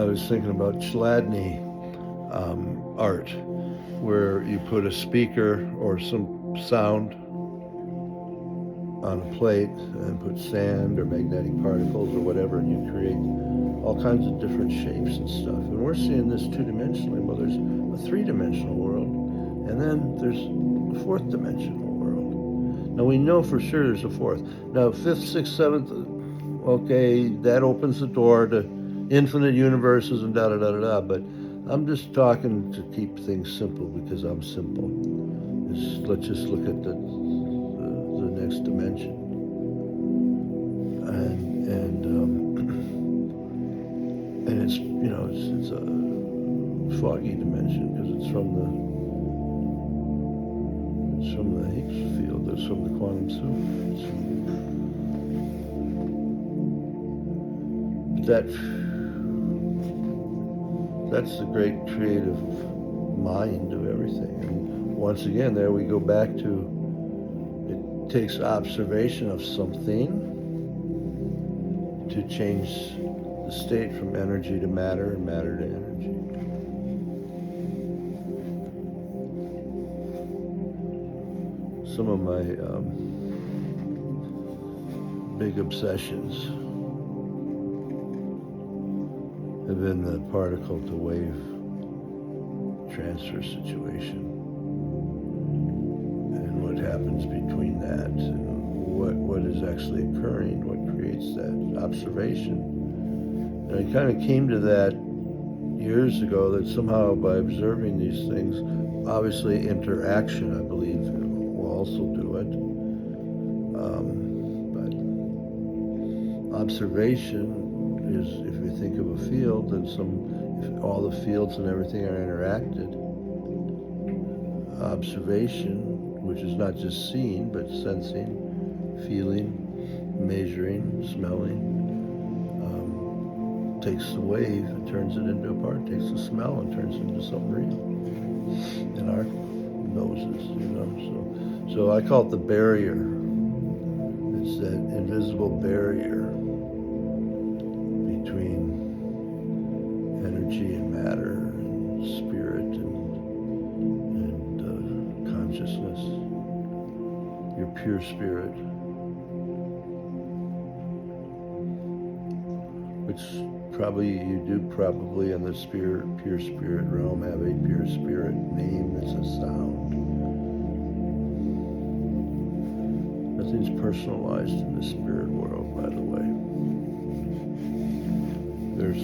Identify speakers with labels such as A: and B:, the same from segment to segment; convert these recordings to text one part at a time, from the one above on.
A: I was thinking about Chladni art, where you put a speaker or some sound on a plate and put sand or magnetic particles or whatever, and you create all kinds of different shapes and stuff. And we're seeing this two-dimensionally. Well, there's a three-dimensional world, and then there's a fourth-dimensional world. Now, we know for sure there's a fourth. Now, fifth, sixth, seventh, okay, that opens the door to infinite universes and da-da-da-da-da, but I'm just talking to keep things simple because I'm simple. Let's just look at the next dimension. And it's, it's a foggy dimension because it's from the Higgs field, it's from the quantum soup. That's the great creative mind of everything. And once again, there we go back to, it takes observation of something to change the state from energy to matter and matter to energy. Some of my big obsessions have been the particle to wave transfer situation and what happens between that and what is actually occurring, what creates that observation. And I kind of came to that years ago, that somehow by observing these things, obviously interaction, I believe, will also do it. But observation is, if you think of a field, then if all the fields and everything are interacted, observation, which is not just seeing, but sensing, feeling, measuring, smelling, takes the wave and turns it into a part, takes the smell and turns it into something real in our noses, So I call it the barrier. It's that invisible barrier between energy and matter and spirit and consciousness, your pure spirit, which you do probably in the pure spirit realm have a pure spirit name that's a sound. Nothing's personalized in the spirit world, by the way. There's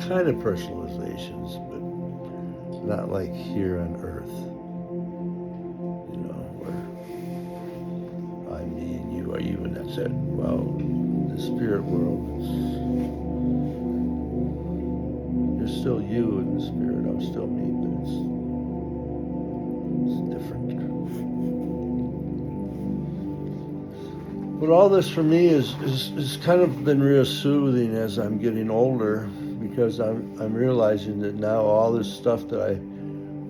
A: kind of personalizations, but not like here on Earth, where I'm me and you are you, and that's it. Well, the spirit world, you're still you in the spirit, I'm still me, but it's different. But all this for me is kind of been real soothing as I'm getting older, because I'm realizing that now all this stuff that I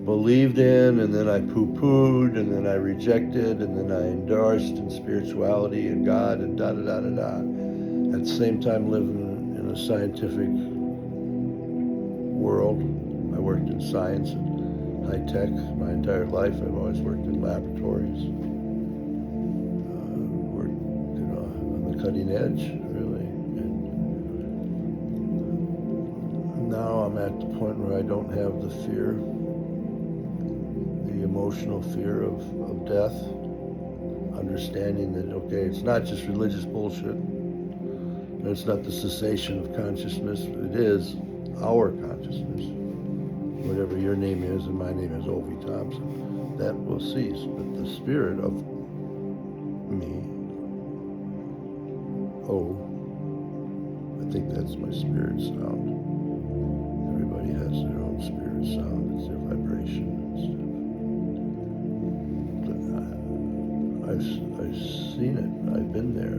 A: believed in, and then I poo-pooed, and then I rejected, and then I endorsed in spirituality and God and da-da-da-da-da, at the same time living in a scientific world. I worked in science and high tech my entire life. I've always worked in laboratories. Worked, on the cutting edge, really. And now I'm at the point where I don't have the fear, the emotional fear of death. Understanding that, okay, it's not just religious bullshit. It's not the cessation of consciousness. It is our consciousness. Whatever your name is, and my name is Ovi Thompson, that will cease. But the spirit of me, I think that's my spirit sound. Everybody has their own spirit sound. It's their vibration and stuff. But I've seen it. I've been there.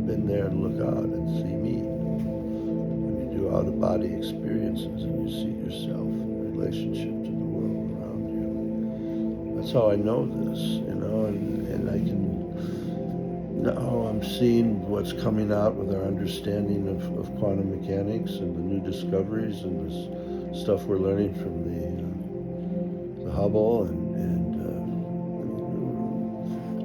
A: Been there and look out and see me. When you do out-of-body experiences and you see yourself in relationship to the world around you. That's how I know this, and I can No, I'm seeing what's coming out with our understanding of quantum mechanics and the new discoveries and this stuff we're learning from the Hubble and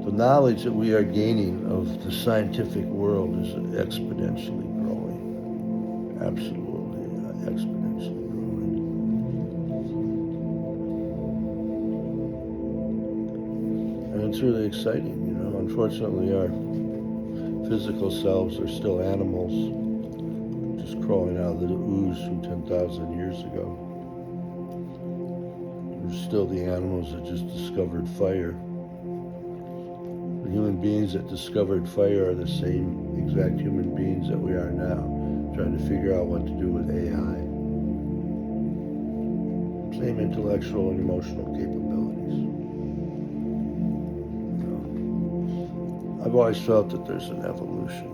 A: the knowledge that we are gaining of the scientific world is exponentially growing. Absolutely exponentially growing. And it's really exciting, you know. Unfortunately, our physical selves are still animals, just crawling out of the ooze from 10,000 years ago. We're still the animals that just discovered fire. The human beings that discovered fire are the same exact human beings that we are now, trying to figure out what to do with AI. Same intellectual and emotional capabilities. I've always felt that there's an evolution.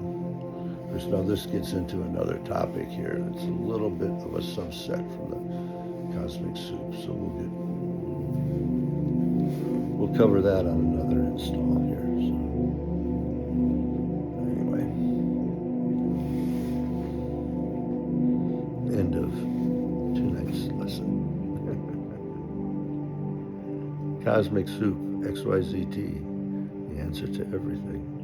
A: Now this gets into another topic here. It's a little bit of a subset from the cosmic soup, so we'll cover that on another install here. So anyway, end of tonight's lesson. Cosmic soup, XYZT, the answer to everything.